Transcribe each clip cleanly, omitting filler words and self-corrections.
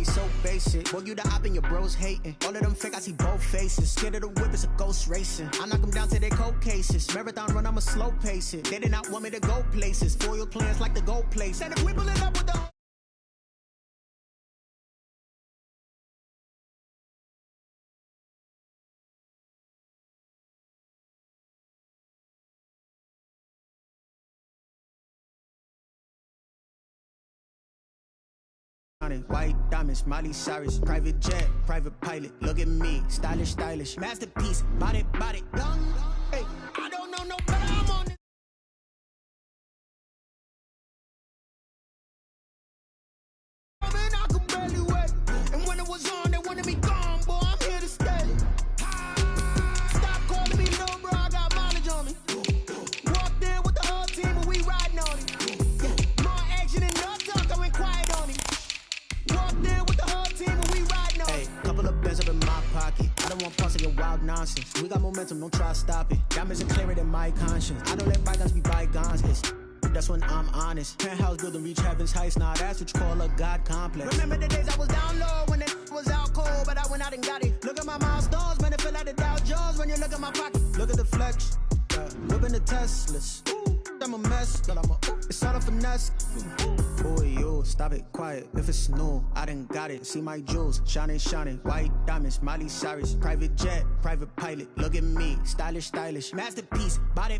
we so basic. Boy, you the op and your bros hating. All of them fake, I see both faces. Scared of the whip, it's a ghost racing. I knock them down to their cold cases. Marathon run, I'ma slow pace it. They did not want me to go places. Foil plans like the gold place. And if we pull it up with the white diamonds, Miley Cyrus, private jet, private pilot. Look at me, stylish, stylish, masterpiece, body, young. Hey, I don't know no better. I'm on this. I could barely wait, and when it was on, they wanted me gone. Boy, I'm here to stay. Stop calling me little bro, I got mileage on me. Walked in with the whole team, and we riding on it. Yeah, more action and no talk, I went quiet on it. Walked in with the whole team and we riding on. Hey, couple of bands up in my pocket. I don't want parts of your wild nonsense. We got momentum, don't try to stop it. Diamonds are clearer than my conscience. I don't let bygones be bygones. That's when I'm honest. Penthouse building reach heaven's heights. Now that's what you call a God complex. Remember the days I was down low when it was out cold, but I went out and got it. Look at my milestones, man, it feel like the Dow Jones when you look at my pocket. Look at the flex, whipping the Teslas. I'm a mess, but it's all a finesse. Boy, you stop it, quiet. If it's new, I done got it. See my jewels, shining, white diamonds, Miley Cyrus, private jet, private pilot. Look at me, stylish, masterpiece, body,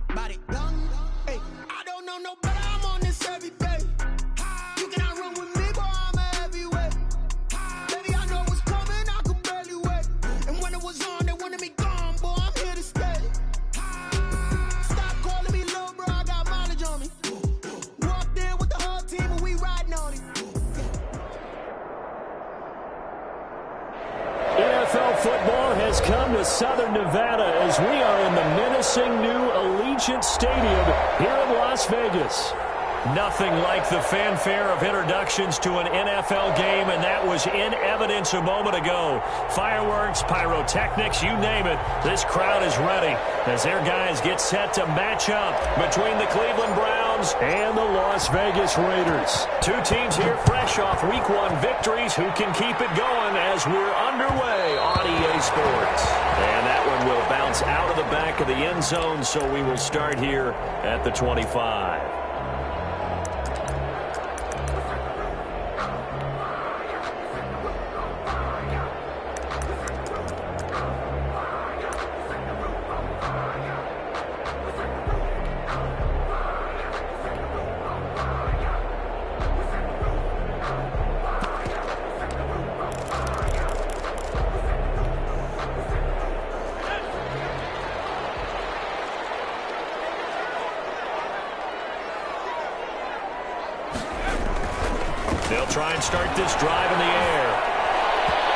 young. Hey, I don't know no better. I'm on this every day. You cannot run with me, boy. I'm a heavyweight. Baby, I know what's coming. I could barely wait. And when it was on, they wanted me gone, boy. I'm here to stay. Stop calling me little bro. I got mileage on me. Walked in with the whole team and we riding on it. NFL football has come to Southern Nevada as we are in the menacing new Allegiant Stadium here in Las Vegas. Nothing like the fanfare of introductions to an NFL game, and that was in evidence a moment ago. Fireworks, pyrotechnics, you name it. This crowd is ready as their guys get set to match up between the Cleveland Browns and the Las Vegas Raiders. Two teams here fresh off Week 1 victories who can keep it going as we're underway on EA Sports. And that one will bounce out of the back of the end zone, so we will start here at the 25. They'll try and start this drive in the air.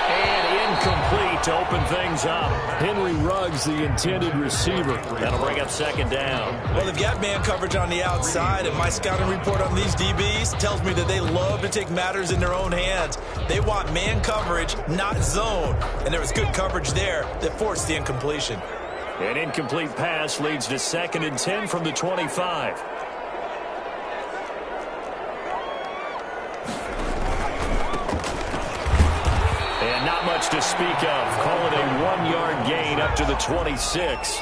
And incomplete to open things up. Henry Ruggs, the intended receiver. That'll bring up second down. Well, they've got man coverage on the outside, and my scouting report on these DBs tells me that they love to take matters in their own hands. They want man coverage, not zone. And there was good coverage there that forced the incompletion. An incomplete pass leads to 2nd and 10 from the 25. Not much to speak of. Call it a 1-yard gain up to the 26.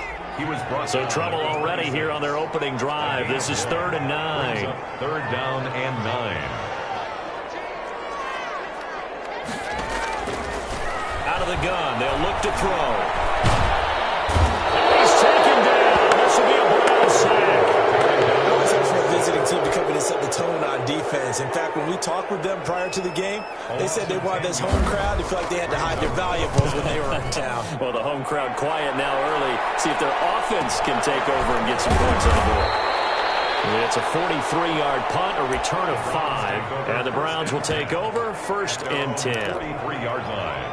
So trouble already here on their opening drive. This is 3rd and 9. 3rd down and 9. Out of the gun. They'll look to throw. And he's taken down. This will be a Brown sack. For a visiting team to come in and set the tone on defense. In fact, when we talked with them prior to the game, they said they wanted this home crowd to feel like they had to hide their valuables when they were in town. Well, the home crowd quiet now early. See if their offense can take over and get some points on the board. It's a 43-yard punt, a return of 5. And the Browns will take over 1st and 10. 43-yard line.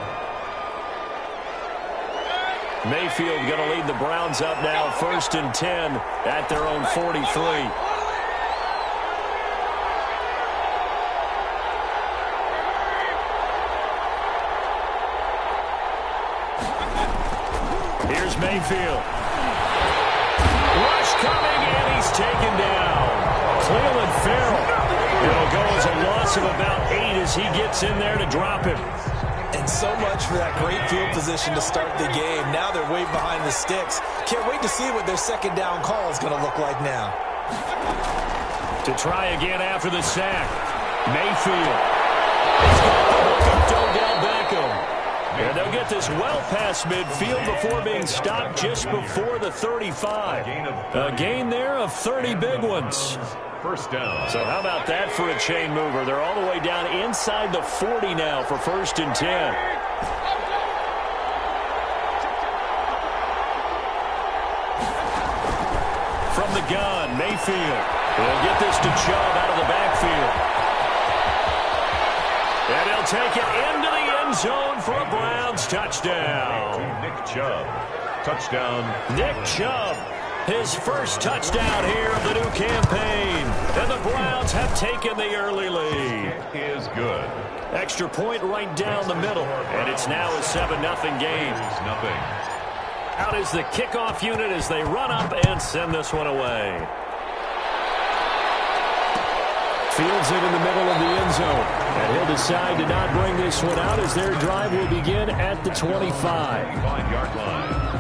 Mayfield going to lead the Browns up now 1st and 10 at their own 43. Here's Mayfield. Rush coming, and he's taken down. Cleveland Farrell. It'll go as a loss loss of about 8 as he gets in there to drop him. And so much for that great field position to start the game. Now they're way behind the sticks. Can't wait to see what their second down call is going to look like now. To try again after the sack. Mayfield. He's got the hook of Odell Beckham. And they'll get this well past midfield before being stopped just before the 35. A gain there of 30 big ones. First down. So how about that for a chain mover? They're all the way down inside the 40 now for 1st and 10. From the gun, Mayfield. He'll get this to Chubb out of the backfield. And he'll take it into the end zone for a Browns touchdown. Nick Chubb. Touchdown. Nick Chubb, his first touchdown here of the new campaign. And the Browns have taken the early lead. It is good. Extra point right down the middle. And it's now a 7-0 game. Nothing. Out is the kickoff unit as they run up and send this one away. Fields it in the middle of the end zone. And he'll decide to not bring this one out as their drive will begin at the 25. 5-yard line.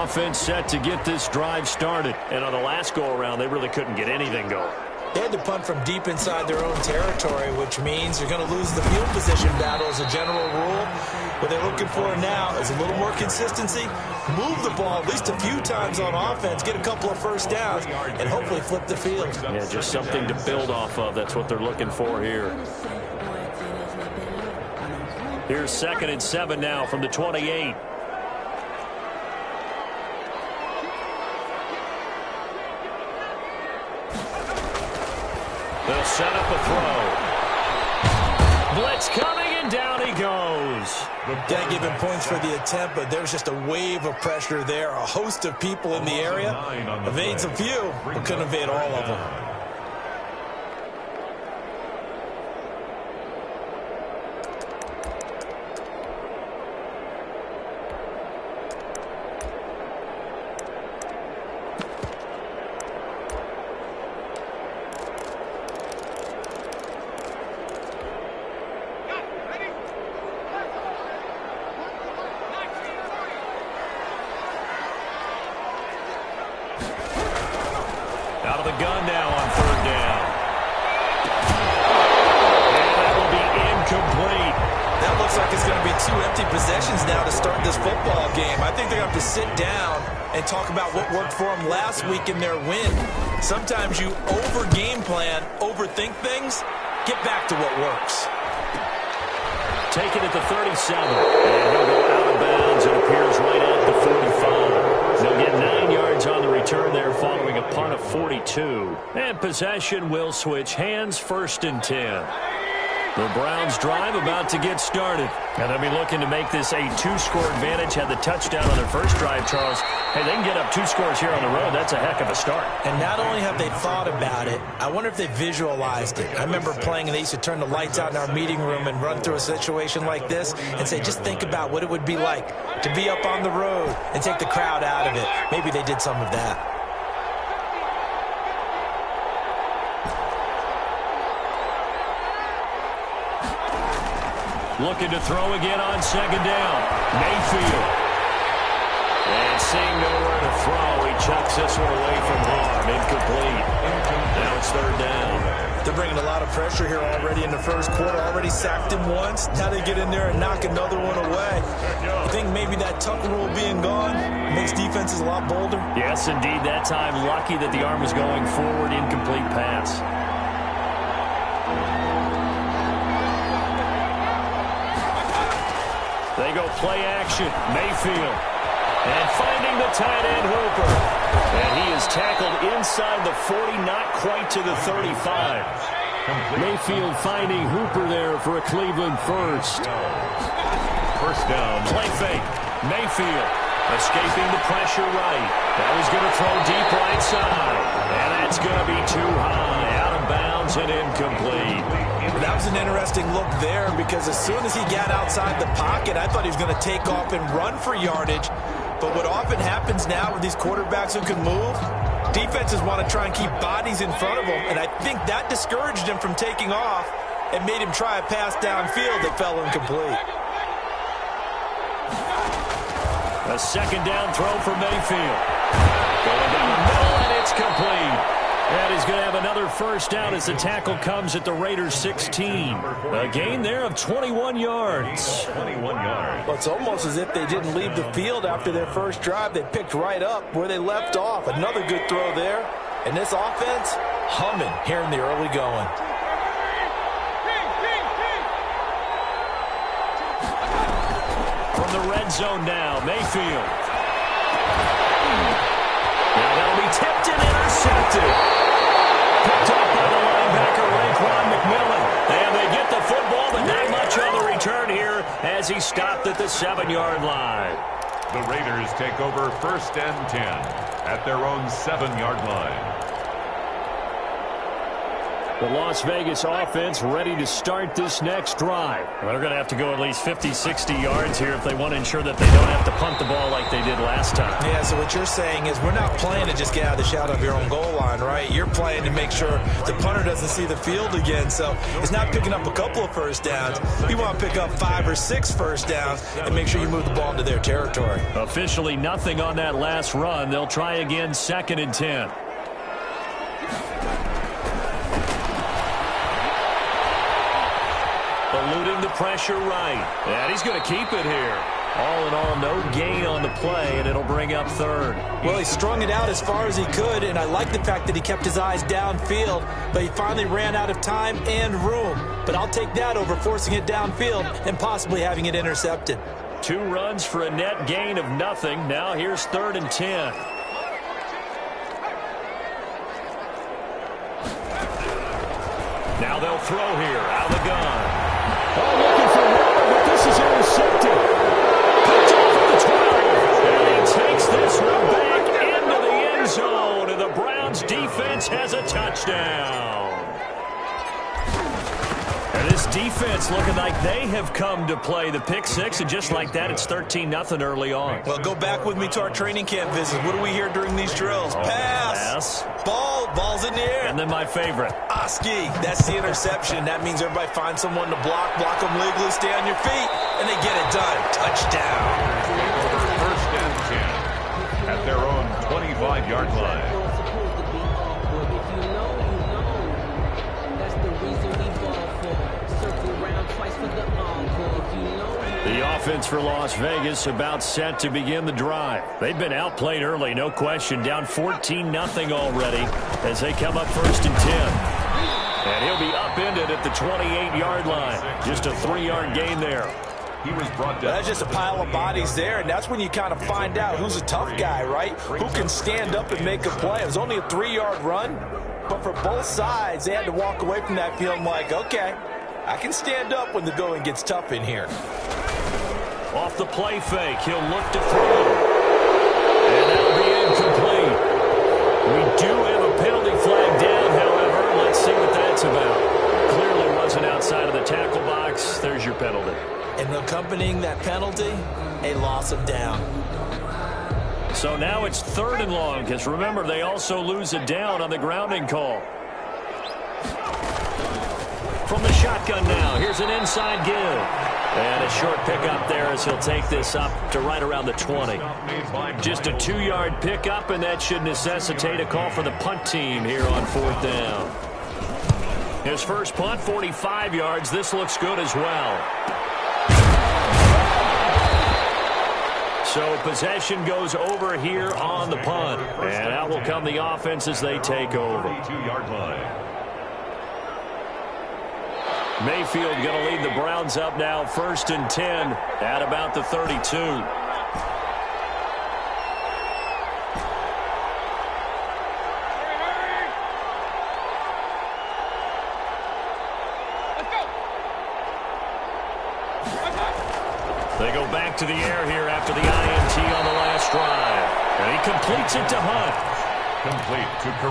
Offense set to get this drive started. And on the last go-around, they really couldn't get anything going. They had to punt from deep inside their own territory, which means you're going to lose the field position battle as a general rule. What they're looking for now is a little more consistency, move the ball at least a few times on offense, get a couple of first downs, and hopefully flip the field. Yeah, just something to build off of. That's what they're looking for here. Here's 2nd and 7 now from the 28. They'll set up a throw. Blitz coming, and down he goes. Can't give him points for the attempt, but there's just a wave of pressure there. A host of people in the area. Evades a few, but couldn't evade all of them. Out of the gun now on 3rd down. And that will be incomplete. That looks like it's going to be 2 empty possessions now to start this football game. I think they're going to have to sit down and talk about what worked for them last week in their win. Sometimes you over-game plan, overthink things, get back to what works. Take it at the 37. And he'll go out of bounds. It appears right at the 45. They'll get 9 yards on the return there following a punt of 42. And possession will switch hands, 1st and 10. The Browns drive about to get started. And they'll be looking to make this a 2-score advantage. Had the touchdown on their first drive, Charles. Hey, they can get up 2 scores here on the road. That's a heck of a start. And not only have they thought about it, I wonder if they visualized it. I remember playing and they used to turn the lights out in our meeting room and run through a situation like this and say, just think about what it would be like to be up on the road and take the crowd out of it. Maybe they did some of that. Looking to throw again on 2nd down. Mayfield. And seeing nowhere to throw, he chucks this one away from harm. Incomplete. Now it's 3rd down. They're bringing a lot of pressure here already in the first quarter. Already sacked him once. Now they get in there and knock another one away. I think maybe that tuck rule being gone makes defenses a lot bolder. Yes, indeed. That time, lucky that the arm was going forward. Incomplete pass. They go play action. Mayfield. And finding the tight end, Hooper. And he is tackled inside the 40, not quite to the 35. Mayfield finding Hooper there for a Cleveland first. First down. Play fake. Mayfield. Escaping the pressure right. That was going to throw deep right side. And that's going to be too high. Out of bounds and incomplete. That was an interesting look there because as soon as he got outside the pocket, I thought he was going to take off and run for yardage. But what often happens now with these quarterbacks who can move, defenses want to try and keep bodies in front of them. And I think that discouraged him from taking off and made him try a pass downfield that fell incomplete. A second down throw for Mayfield. Going down the middle, and it's complete. And he's going to have another first down as the tackle comes at the Raiders' 16. A gain there of 21 yards. 21 yards. Well, it's almost as if they didn't leave the field after their first drive. They picked right up where they left off. Another good throw there. And this offense, humming here in the early going. From the red zone now, Mayfield. Now that'll be tipped and intercepted. Picked up by the linebacker, Raekwon McMillan. And they get the football, but not much on the return here as he stopped at the 7-yard line. The Raiders take over 1st and 10 at their own 7-yard line. The Las Vegas offense ready to start this next drive. Well, they're going to have to go at least 50, 60 yards here if they want to ensure that they don't have to punt the ball like they did last time. Yeah, so what you're saying is we're not playing to just get out of the shadow of your own goal line, right? You're playing to make sure the punter doesn't see the field again. So it's not picking up a couple of first downs. You want to pick up 5 or 6 first downs and make sure you move the ball into their territory. Officially nothing on that last run. They'll try again 2nd and 10. Eluding the pressure right. And he's going to keep it here. All in all, no gain on the play, and it'll bring up 3rd. Well, he strung it out as far as he could, and I like the fact that he kept his eyes downfield, but he finally ran out of time and room. But I'll take that over forcing it downfield and possibly having it intercepted. 2 runs for a net gain of nothing. Now here's 3rd and 10. Now they'll throw here out of the gun. Oh, looking for Waller, but this is intercepted. Picked off at the 12. And he takes this one back into the end zone. And the Browns defense has a touchdown. And this defense looking like they have come to play the pick 6. And just like that, it's 13-0 early on. Well, go back with me to our training camp visits. What do we hear during these drills? Pass. Ball's in the air. And then my favorite. Oski, that's the interception. That means everybody finds someone to block them legally, stay on your feet, and they get it done. Touchdown. 1st and 10 at their own 25-yard line. The offense for Las Vegas about set to begin the drive. They've been outplayed early, no question. Down 14-0 already as they come up 1st and 10. And he'll be upended at the 28-yard line. Just a 3-yard gain there. He was brought down. That's just a pile of bodies there, and that's when you kind of find out who's a tough guy, right? Who can stand up and make a play. It was only a 3-yard run, but for both sides, they had to walk away from that feeling like, okay, I can stand up when the going gets tough in here. Off the play fake, he'll look to throw. And that'll be incomplete. We do have a penalty flag down, however. Let's see what that's about. Clearly wasn't outside of the tackle box. There's your penalty. And accompanying that penalty, a loss of down. So now it's 3rd and long, because remember, they also lose a down on the grounding call. From the shotgun now, here's an inside give. And a short pickup there as he'll take this up to right around the 20. Just a 2-yard pickup, and that should necessitate a call for the punt team here on 4th down. His first punt, 45 yards. This looks good as well. So possession goes over here on the punt. And out will come the offense as they take over. 2-yard line. Mayfield going to lead the Browns up now 1st and 10 at about the 32. They go back to the air here after the INT on the last this drive. And he completes it to Hunt.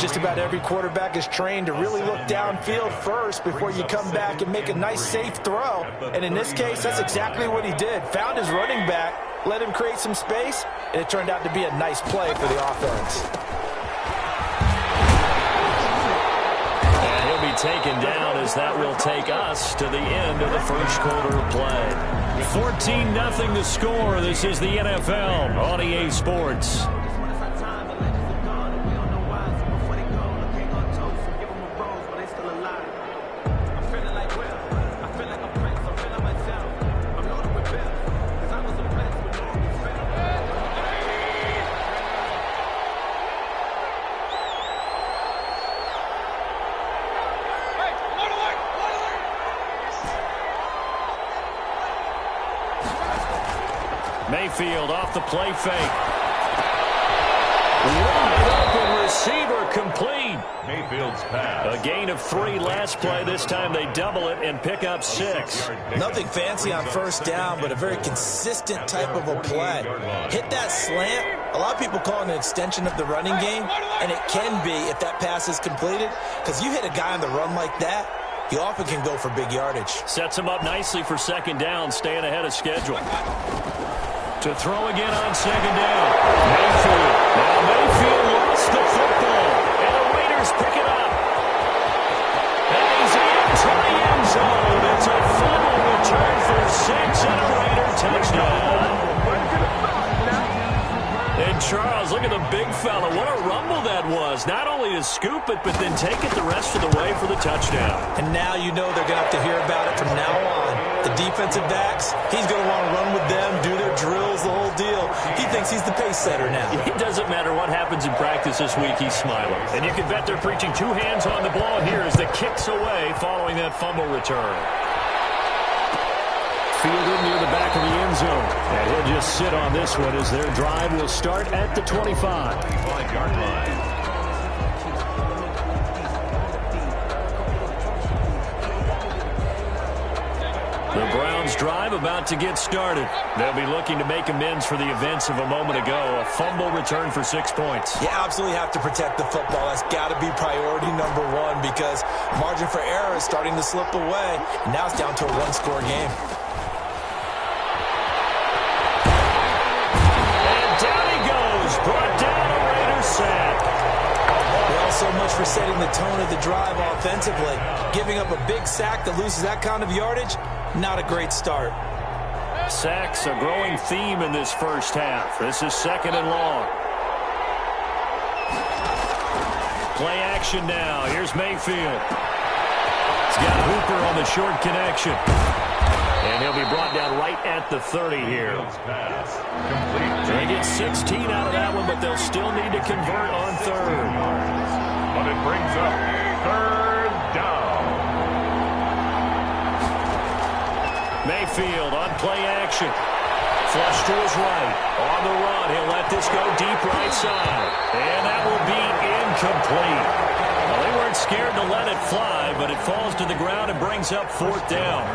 Just about every quarterback is trained to really look downfield first before you come back and make a nice, safe throw. And in this case, that's exactly what he did. Found his running back, let him create some space, and it turned out to be a nice play for the offense. And he'll be taken down as that will take us to the end of the first quarter of play. 14-0 the score. This is the NFL on EA Sports. Mayfield off the play fake. Wide open receiver complete. Mayfield's pass. A gain of 3 last play. This time they double it and pick up 6. Nothing fancy on first down, but a very consistent type of a play. Hit that slant. A lot of people call it an extension of the running game, and it can be if that pass is completed, because you hit a guy on the run like that, you often can go for big yardage. Sets him up nicely for second down, staying ahead of schedule. To throw again on second down. Mayfield. Now Mayfield lost the football. And the Raiders pick it up. And he's into the end zone. It's a fumble return for 6 and a Raider touchdown. And Charles, look at the big fella. What a rumble that was. Not only to scoop it, but then take it the rest of the way for the touchdown. And now you know they're going to have to hear about it from now on. The defensive backs, he's going to want to run with them, do their drills, the whole deal. He thinks he's the pace setter now. It doesn't matter what happens in practice this week, he's smiling. And you can bet they're preaching 2 hands on the ball here as the kick's away following that fumble return. Fielded near the back of the end zone. And he'll just sit on this one as their drive will start at the 25-yard line. The Browns drive about to get started. They'll be looking to make amends for the events of a moment ago. A fumble return for 6 points. You absolutely have to protect the football. That's got to be priority number 1 because margin for error is starting to slip away. And now it's down to a 1-score game. And down he goes. Brought down a Raiders sack. Well, so much for setting the tone of the drive offensively. Giving up a big sack that loses that kind of yardage, not a great start. Sacks a growing theme in this first half. This is 2nd and long. Play action now. Here's Mayfield. He's got Hooper on the short connection. And he'll be brought down right at the 30 here. They get 16 out of that one, but they'll still need to convert on 3rd. But it brings up 3rd down. Mayfield on play action. Flush to his right. On the run, he'll let this go deep right side. And that will be incomplete. Well, they weren't scared to let it fly, but it falls to the ground and brings up 4th down.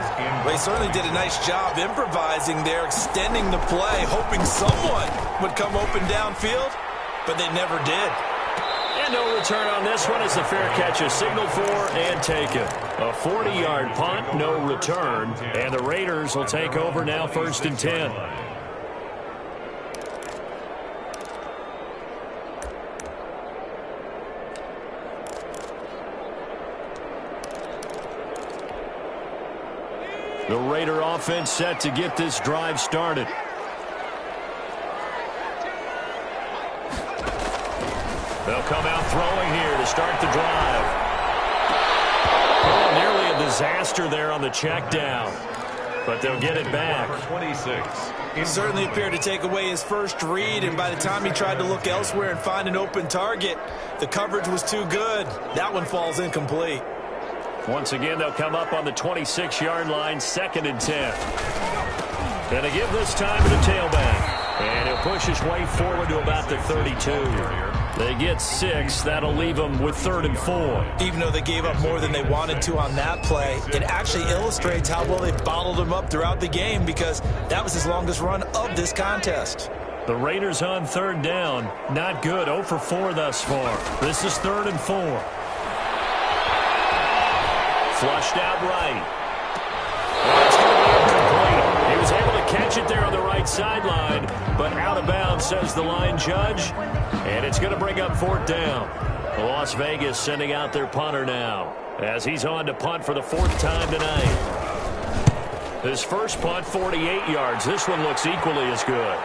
They certainly did a nice job improvising there, extending the play, hoping someone would come open downfield, but they never did. And no return on this one as the fair catch is signaled for and taken. A 40-yard punt, no return, and the Raiders will take over now 1st and 10. The Raider offense set to get this drive started. They'll come out throwing here to start the drive. Oh, nearly a disaster there on the check down. But they'll get it back. 26. He certainly appeared to take away his first read, and by the time he tried to look elsewhere and find an open target, the coverage was too good. That one falls incomplete. Once again, they'll come up on the 26-yard line, 2nd and 10. And they give this time to the tailback. And he'll push his way forward to about the 32. They get 6. That'll leave them with 3rd and 4. Even though they gave up more than they wanted to on that play, it actually illustrates how well they bottled him up throughout the game because that was his longest run of this contest. The Raiders on third down. Not good. 0 for 4 thus far. This is 3rd and 4. Flushed out right. Well, it's going to be incomplete. He was able to catch it there on the right sideline, but out of bounds, says the line judge. And it's going to bring up 4th down. Las Vegas sending out their punter now, as he's on to punt for the 4th time tonight. His first punt, 48 yards. This one looks equally as good.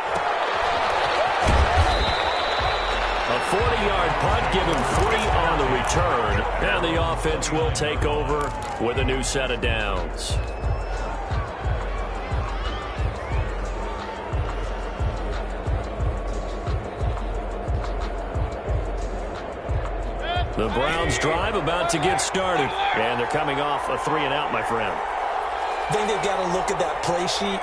A 40-yard punt, give him 3 on the return, and the offense will take over with a new set of downs. The Browns drive about to get started, and they're coming off a 3-and-out, my friend. I think they've got to look at that play sheet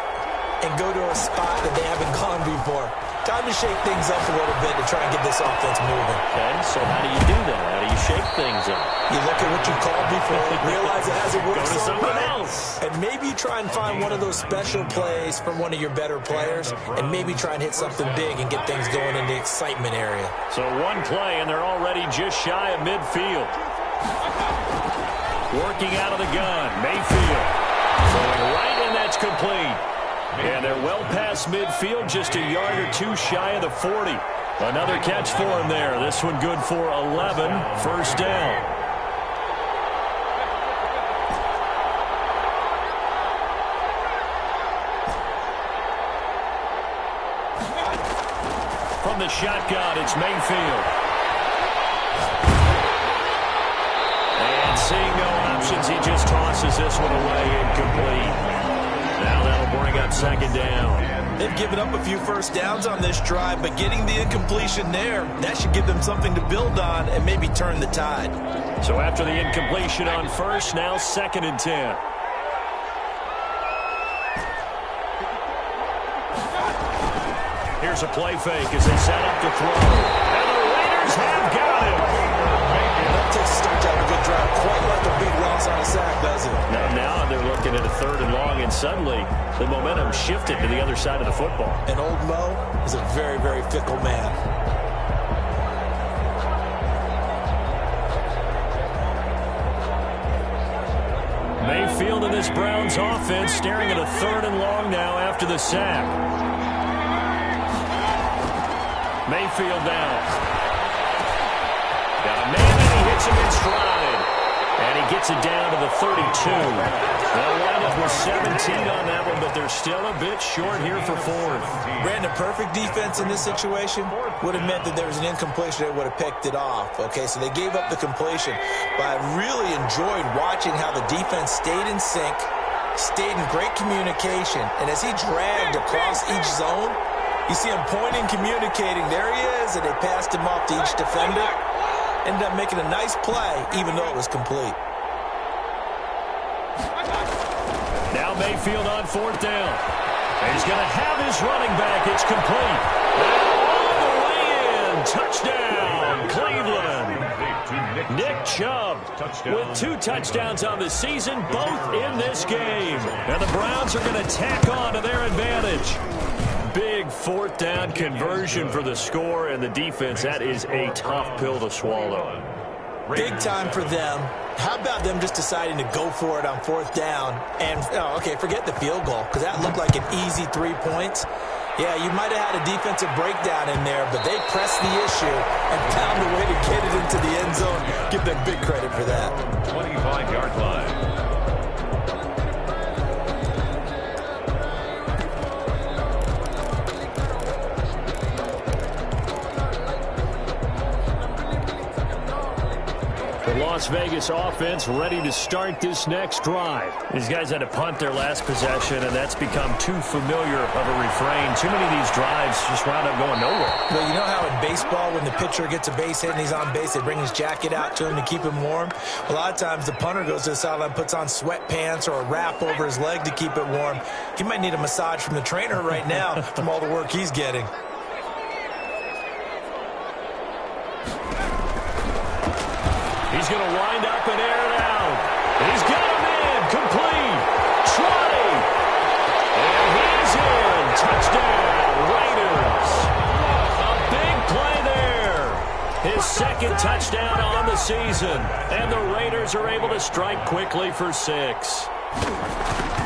and go to a spot that they haven't gone before. Time to shake things up a little bit to try and get this offense moving. Okay, so how do you do that? How do you shake things up? You look at what you called before, realize it hasn't worked Go to so someone well, else. and maybe try and find one of those special plays from one of your better players, and maybe try and hit something big and get things going in the excitement area. So one play, and they're already just shy of midfield. Working out of the gun, Mayfield. Throwing right in, that's complete. And they're well past midfield, just a yard or 2 shy of the 40. Another catch for him there. This one good for 11. 1st down. From the shotgun, it's Mayfield. And seeing no options, he just tosses this one away, incomplete. Now that'll bring up 2nd down. They've given up a few first downs on this drive, but getting the incompletion there, that should give them something to build on and maybe turn the tide. So after the incompletion on 1st, now 2nd and 10. Here's a play fake as they set up to throw. And the Raiders have got him. That takes a start to have a good drive, quite like a big loss on a sack, does it? Now they're looking at a 3rd and long, and suddenly the momentum shifted to the other side of the football. And old Mo is a very, very fickle man. Mayfield and this Browns offense staring at a 3rd and long now after the sack. Mayfield down. Got a man, and he hits him in stride. And he gets it down to the 32. They'll wind up with 17 on that one, but they're still a bit short here for 4th. Brandon, perfect defense in this situation would have meant that there was an incompletion that would have picked it off. Okay, so they gave up the completion, but I really enjoyed watching how the defense stayed in sync, stayed in great communication, and as he dragged across each zone, you see him pointing, communicating. There he is, and they passed him off to each defender. Ended up making a nice play, even though it was complete. Now Mayfield on 4th down. And he's going to have his running back. It's complete. All the way in. Touchdown, Cleveland. Nick Chubb with 2 touchdowns on the season, both in this game. And the Browns are going to tack on to their advantage. Big 4th down conversion for the score, and the defense, that is a tough pill to swallow. Big time for them. How about them just deciding to go for it on 4th down? And, okay, forget the field goal, because that looked like an easy 3 points. Yeah, you might have had a defensive breakdown in there, but they pressed the issue and found a way to get it into the end zone. Give them big credit for that. 25-yard line. The Las Vegas offense ready to start this next drive. These guys had to punt their last possession, and that's become too familiar of a refrain. Too many of these drives just wound up going nowhere. Well, you know how in baseball, when the pitcher gets a base hit and he's on base, they bring his jacket out to him to keep him warm? A lot of times the punter goes to the sideline, puts on sweatpants or a wrap over his leg to keep it warm. He might need a massage from the trainer right now from all the work he's getting. He's going to wind up and air it out. He's got him in. Complete. Trotty. And he's in. Touchdown, Raiders. his second touchdown on the season. And the Raiders are able to strike quickly for 6.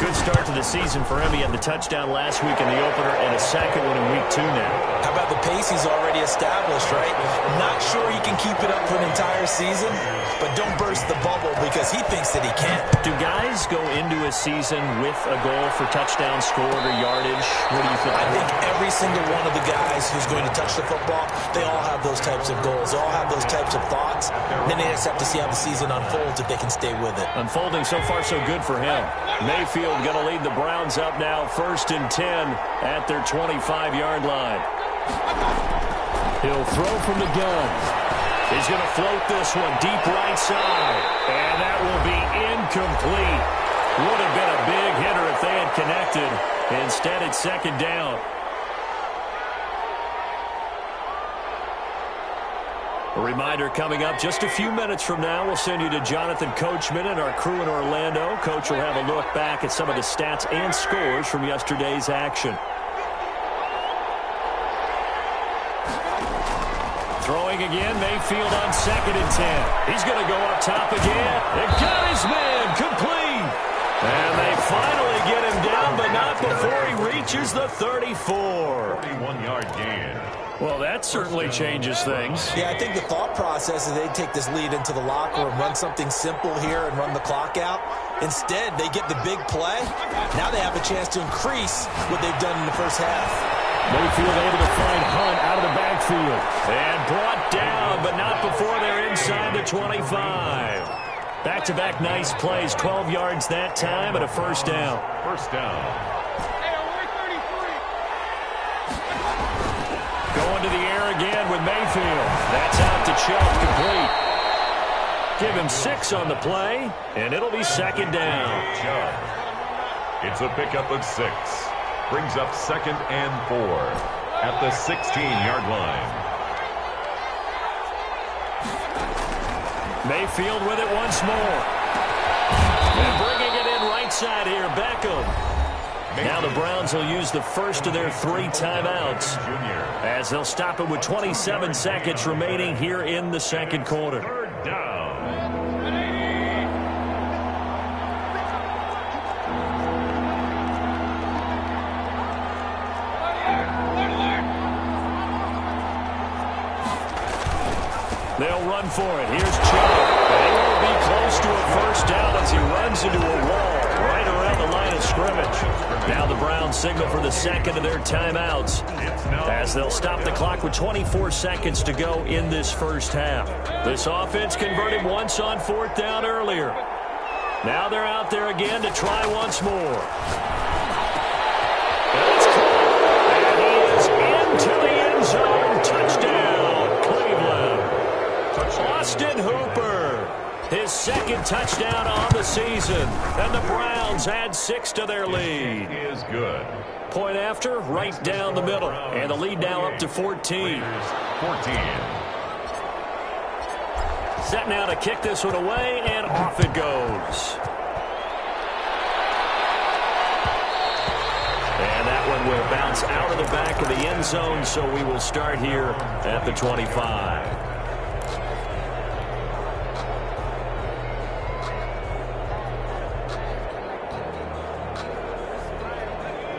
Good start to the season for him. He had the touchdown last week in the opener and a second one in week 2 now. How about the pace he's already established, right? Not sure he can keep it up for an entire season, but don't burst the bubble because he thinks that he can. Do guys go into a season with a goal for touchdown scored or yardage? What do you think? I think every single one of the guys who's going to touch the football, they all have those types of goals. They all have those types of thoughts. Then they just have to see how the season unfolds if they can stay with it. Unfolding so far so good for him. Mayfield going to lead the Browns up now 1st and 10 at their 25-yard line. He'll throw from the gun. He's going to float this one deep right side. And that will be incomplete. Would have been a big hitter if they had connected. Instead, it's 2nd down. A reminder coming up just a few minutes from now. We'll send you to Jonathan Coachman and our crew in Orlando. Coach will have a look back at some of the stats and scores from yesterday's action. Throwing again, Mayfield on 2nd and 10. He's going to go up top again. And got his man complete. And they finally get him down, but not before he reaches the 34. 31-yard gain. Well, that certainly changes things. Yeah, I think the thought process is they take this lead into the locker room, run something simple here and run the clock out. Instead, they get the big play. Now they have a chance to increase what they've done in the first half. Mayfield able to find Hunt out of the backfield. And brought down, but not before they're inside the 25. Back-to-back nice plays, 12 yards that time and a 1st down. 1st down. Going to the air again with Mayfield. That's out to Chubb, complete. Give him 6 on the play, and it'll be 2nd down. Chubb. It's a pickup of 6. Brings up 2nd and 4 at the 16-yard line. Mayfield with it once more. And bringing it in right side here, Beckham. Now the Browns will use the first of their 3 timeouts as they'll stop it with 27 seconds remaining here in the 2nd quarter. 3rd down. They'll run for it. Here's Chubb. They will be close to a 1st down as he runs into a wall right around the line of scrimmage. Now the Browns signal for the 2nd of their timeouts as they'll stop the clock with 24 seconds to go in this first half. This offense converted once on 4th down earlier. Now they're out there again to try once more. That's caught. And he is into the end zone. Touchdown, Cleveland. Austin Hooper, his 2nd touchdown on the season, and the Browns add 6 to their lead. Is good. Point after, right down the middle, and the lead now up to 14. 14. Set now to kick this one away, and off it goes. And that one will bounce out of the back of the end zone, so we will start here at the 25.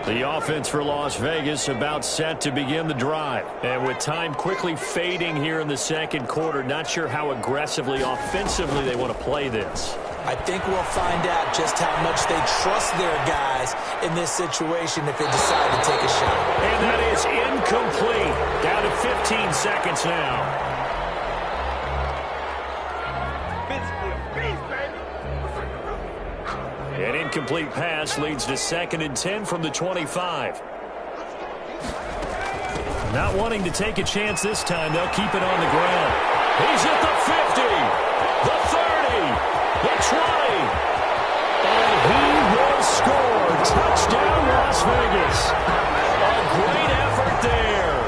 The offense for Las Vegas about set to begin the drive. And with time quickly fading here in the 2nd quarter, not sure how aggressively, offensively they want to play this. I think we'll find out just how much they trust their guys in this situation if they decide to take a shot. And that is incomplete. Down to 15 seconds now. An incomplete pass leads to 2nd and 10 from the 25. Not wanting to take a chance this time, they'll keep it on the ground. He's at the 50, the 30, the 20. And he will score. Touchdown, Las Vegas. A great effort there.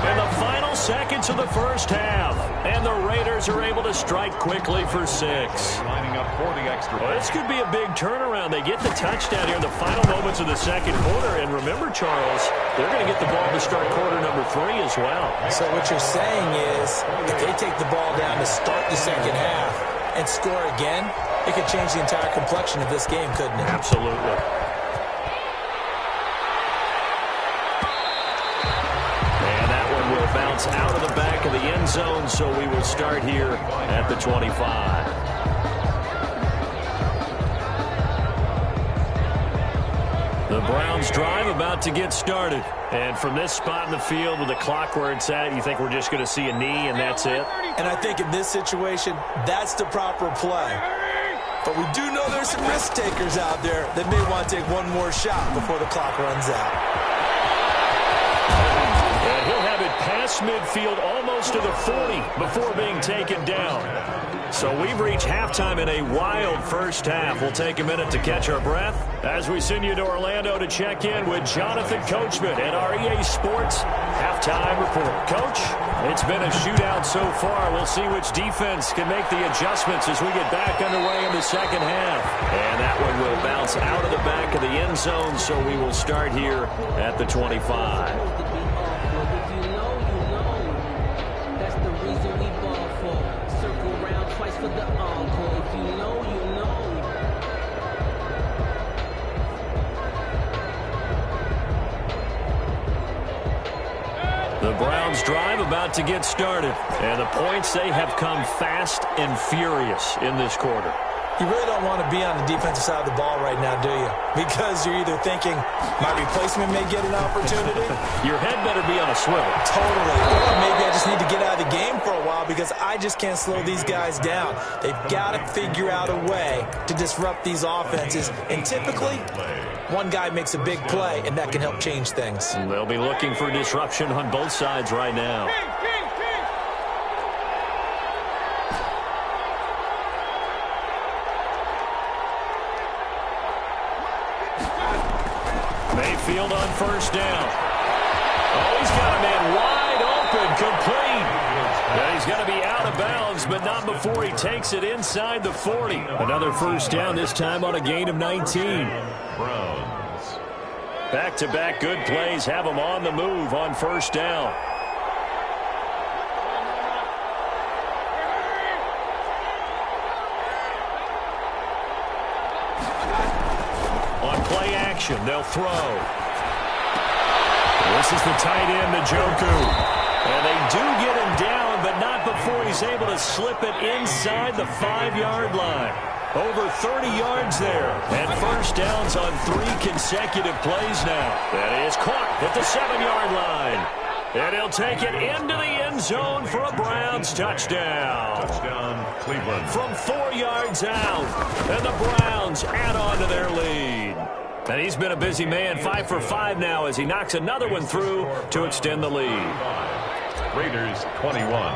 And the final seconds of the first half. And the Raiders are able to strike quickly for 6. Lining up for the extra point. Well, this could be a big turnaround. They get the touchdown here in the final moments of the second quarter. And remember, Charles, they're going to get the ball to start quarter number 3 as well. So what you're saying is if they take the ball down to start the second half and score again, it could change the entire complexion of this game, couldn't it? Absolutely. Bounce out of the back of the end zone, so we will start here at the 25. The Browns drive about to get started. And from this spot in the field with the clock where it's at, you think we're just going to see a knee and that's it? And I think in this situation, that's the proper play. But we do know there's some risk takers out there that may want to take one more shot before the clock runs out. Past midfield almost to the 40 before being taken down. So we've reached halftime in a wild first half. We'll take a minute to catch our breath as we send you to Orlando to check in with Jonathan Coachman at our EA Sports Halftime Report. Coach, it's been a shootout so far. We'll see which defense can make the adjustments as we get back underway in the second half. And that one will bounce out of the back of the end zone, so we will start here at the 25. For the encore, if you know, you know. The Browns drive about to get started. And the points, they have come fast and furious in this quarter. You really don't want to be on the defensive side of the ball right now, do you? Because you're either thinking, my replacement may get an opportunity. Your head better be on a swivel. Totally. Or maybe I just need to get out of the game for a while because I just can't slow these guys down. They've got to figure out a way to disrupt these offenses. And typically, one guy makes a big play, and that can help change things. They'll be looking for disruption on both sides right now. Mayfield on first down. Oh, he's got a man wide open, complete. Now he's going to be out of bounds, but not before he takes it inside the 40. Another first down, this time on a gain of 19. Browns. Back-to-back good plays have him on the move on first down. Play action, they'll throw. This is the tight end, Njoku. And they do get him down, but not before he's able to slip it inside the 5-yard line. Over 30 yards there. And first downs on 3 consecutive plays now. That is caught at the 7-yard line. And he'll take it into the end zone for a Browns touchdown. Touchdown, Cleveland. From 4 yards out. And the Browns add on to their lead. And he's been a busy man, 5 for 5 now as he knocks another one through to extend the lead. Raiders 21.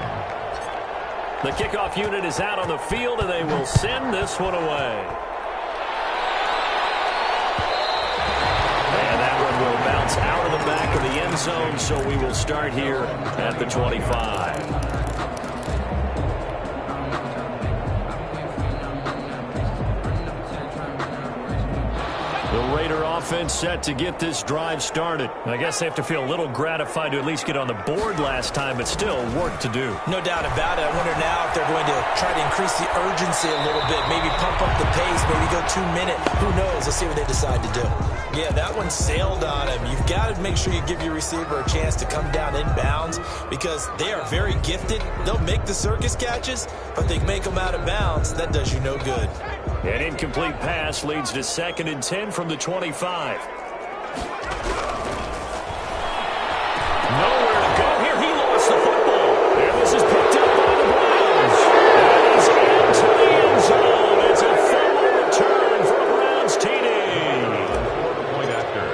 The kickoff unit is out on the field, and they will send this one away. And that one will bounce out of the back of the end zone, so we will start here at the 25. The Raider offense set to get this drive started. I guess they have to feel a little gratified to at least get on the board last time, but still work to do. No doubt about it. I wonder now if they're going to try to increase the urgency a little bit, maybe pump up the pace, maybe go 2 minute. Who knows? Let's see what they decide to do. Yeah, that one sailed on him. You've got to make sure you give your receiver a chance to come down inbounds because they are very gifted. They'll make the circus catches, but they make them out of bounds. That does you no good. An incomplete pass leads to 2nd and 10 from the 25. Nowhere to go here. He lost the football. And this is picked up by the Browns. And he's into the end zone. It's a fumble return for a Browns TD. Point after.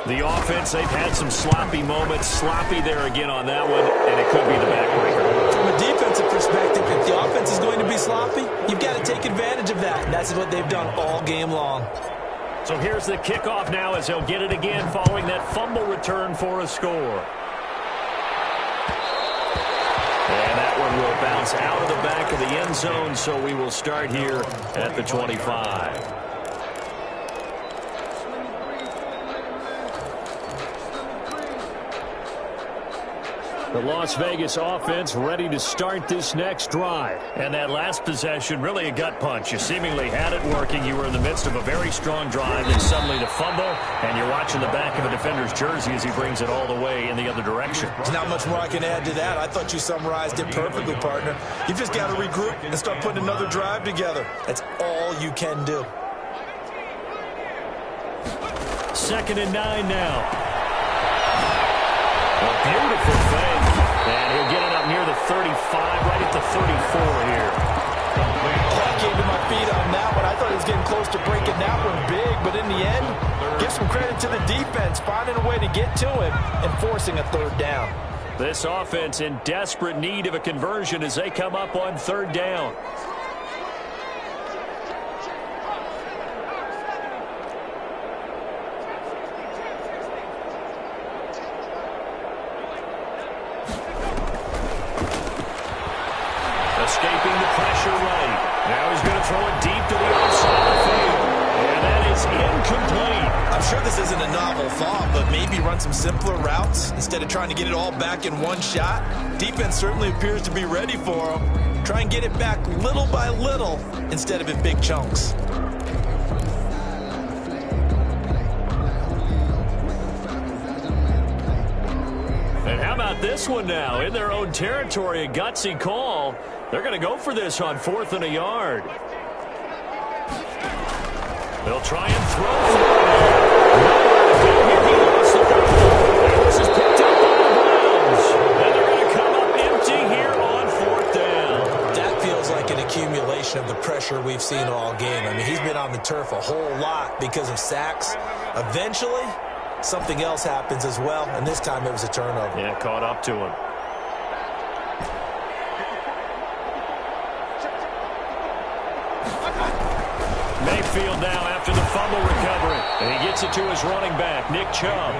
The offense, they've had some sloppy moments. Sloppy there again on that one, and it could be the backbreaker. From a defensive perspective, if the offense is going to be sloppy, you've got to take advantage of that. And that's what they've done all game long. So here's the kickoff now as they'll get it again following that fumble return for a score. one will bounce out of the back of the end zone, so we will start here at the 25. The Las Vegas offense ready to start this next drive. And that last possession, really a gut punch. You seemingly had it working. You were in the midst of a very strong drive, and suddenly the fumble, and you're watching the back of a defender's jersey as he brings it all the way in the other direction. There's not much more I can add to that. I thought you summarized it perfectly, partner. You've just got to regroup and start putting another drive together. That's all you can do. 2nd and 9 now. A beautiful fake, and he'll get it up near the 35, right at the 34 here. I came to my feet on that one. I thought he was getting close to breaking that one big, but in the end, give some credit to the defense, finding a way to get to him and forcing a 3rd down. This offense in desperate need of a conversion as they come up on 3rd down. Escaping the pressure right. Now he's going to throw it deep to the other side of the field. And that is incomplete. I'm sure this isn't a novel thought, but maybe run some simpler routes instead of trying to get it all back in one shot. Defense certainly appears to be ready for him. Try and get it back little by little instead of in big chunks. And how about this one now? In their own territory, a gutsy call. They're going to go for this on 4th and a yard. They'll try and throw for it. He lost the football. This is picked up by the Browns. And they're going to come up empty here on 4th down. That feels like an accumulation of the pressure we've seen all game. I mean, he's been on the turf a whole lot because of sacks. Eventually, something else happens as well, and this time it was a turnover. Yeah, caught up to him. Mayfield now after the fumble recovery. And he gets it to his running back, Nick Chubb.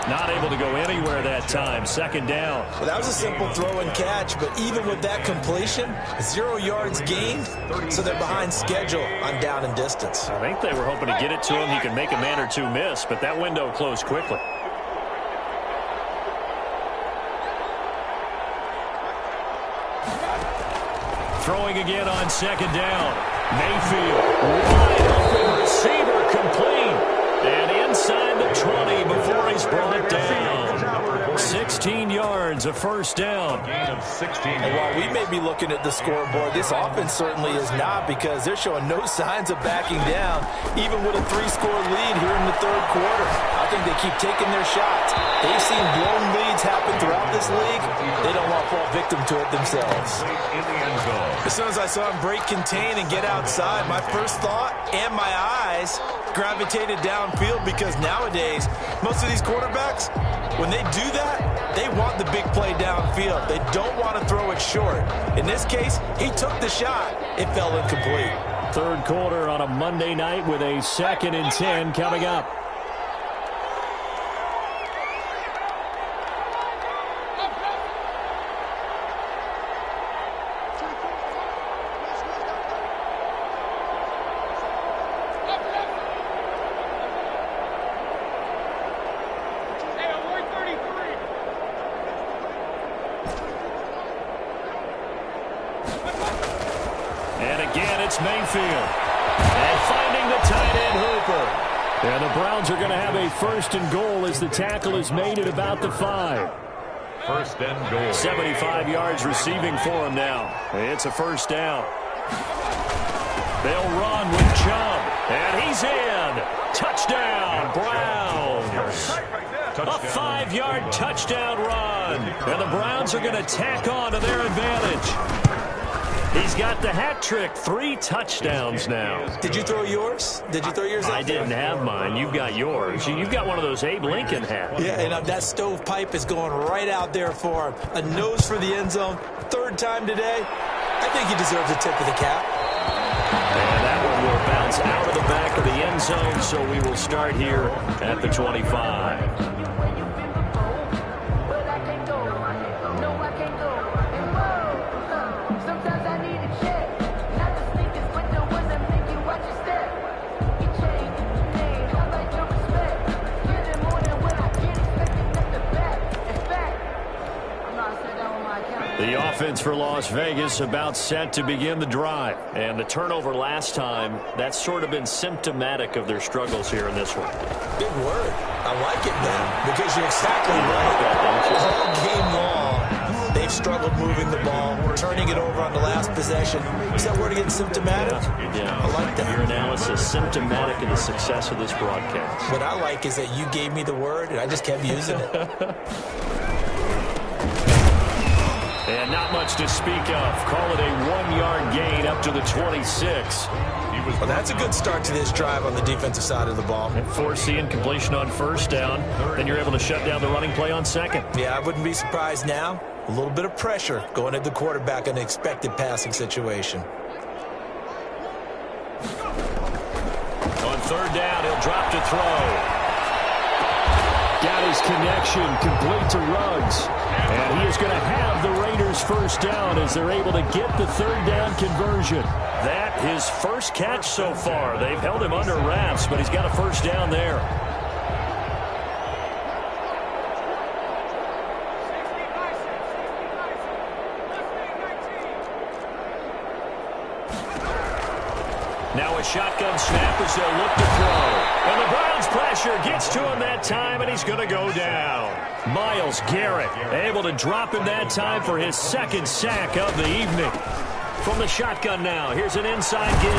Not able to go anywhere that time. 2nd down. Well, that was a simple throw and catch, but even with that completion, 0 yards gained, so they're behind schedule on down and distance. I think they were hoping to get it to him. He could make a man or two miss, but that window closed quickly. Throwing again on 2nd down. Mayfield, wide open receiver, complete. And inside the 20 before he's brought down. 16 yards, a 1st down. And while we may be looking at the scoreboard, this offense certainly is not, because they're showing no signs of backing down, even with a 3-score lead here in the 3rd quarter. I think they keep taking their shots. They've seen blown leads happen throughout this league. They don't want to fall victim to it themselves. As soon as I saw him break contain and get outside, my first thought and my eyes gravitated downfield, because nowadays, most of these quarterbacks, when they do that, they want the big play downfield. They don't want to throw it short. In this case, he took the shot. It fell incomplete. 3rd quarter on a Monday night with a 2nd and 10 coming up. Mayfield. And finding the tight end Hooper. And the Browns are going to have a 1st and goal as the tackle is made at about the 5. 1st and goal. 75 yards receiving for him now. It's a 1st down. They'll run with Chubb. And he's in. Touchdown, Browns. A 5-yard touchdown run. And the Browns are going to tack on to their advantage. He's got the hat trick. 3 touchdowns now. Did you throw yours? Did you throw yours out I didn't have mine. You've got yours. You've got one of those Abe Lincoln hats. Yeah, and that stovepipe is going right out there for him. A nose for the end zone. 3rd time today. I think he deserves a tip of the cap. And that one will bounce out of the back of the end zone, so we will start here at the 25. offense for Las Vegas about set to begin the drive. And the turnover last time, that's sort of been symptomatic of their struggles here in this one. Big word. I like it now because you're exactly right. All game long, they've struggled moving the ball, turning it over on the last possession. Is that word again, symptomatic? Yeah. I like that. Your analysis, symptomatic of the success of this broadcast. What I like is that you gave me the word, and I just kept using it. And not much to speak of. Call it a 1-yard gain up to the 26. Well, that's a good start to this drive on the defensive side of the ball. And forcing completion on first down. Then you're able to shut down the running play on second. Yeah, I wouldn't be surprised now. A little bit of pressure going at the quarterback in an expected passing situation. On third down, he'll drop to throw. Got his connection complete to Ruggs. And he is going to have the Raiders first down as they're able to get the third down conversion. That his first catch so far. They've held him under wraps, but he's got a first down there. Now a shotgun snap as they'll look to throw. And the Browns pressure gets to him that time, and he's going to go down. Myles Garrett able to drop him that time for his second sack of the evening. From the shotgun now, here's an inside give.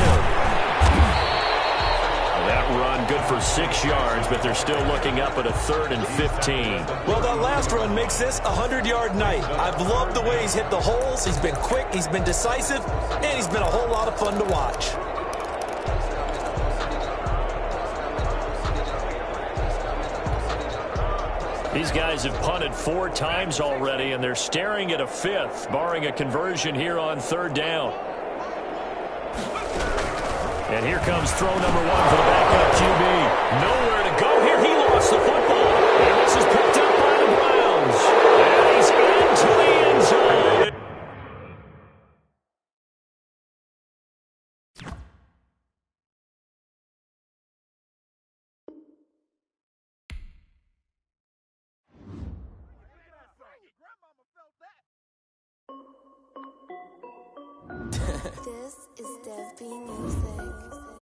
That run good for 6 yards, but they're still looking up at a 3rd and 15. Well, that last run makes this a 100-yard night. I've loved the way he's hit the holes. He's been quick, he's been decisive, and he's been a whole lot of fun to watch. These guys have punted 4 times already, and they're staring at a 5th, barring a conversion here on third down. And here comes throw number 1 for the backup QB. Nowhere to go here. He lost the football. And this is picked up by the Browns. And he's into the end zone. This is Dev B Music.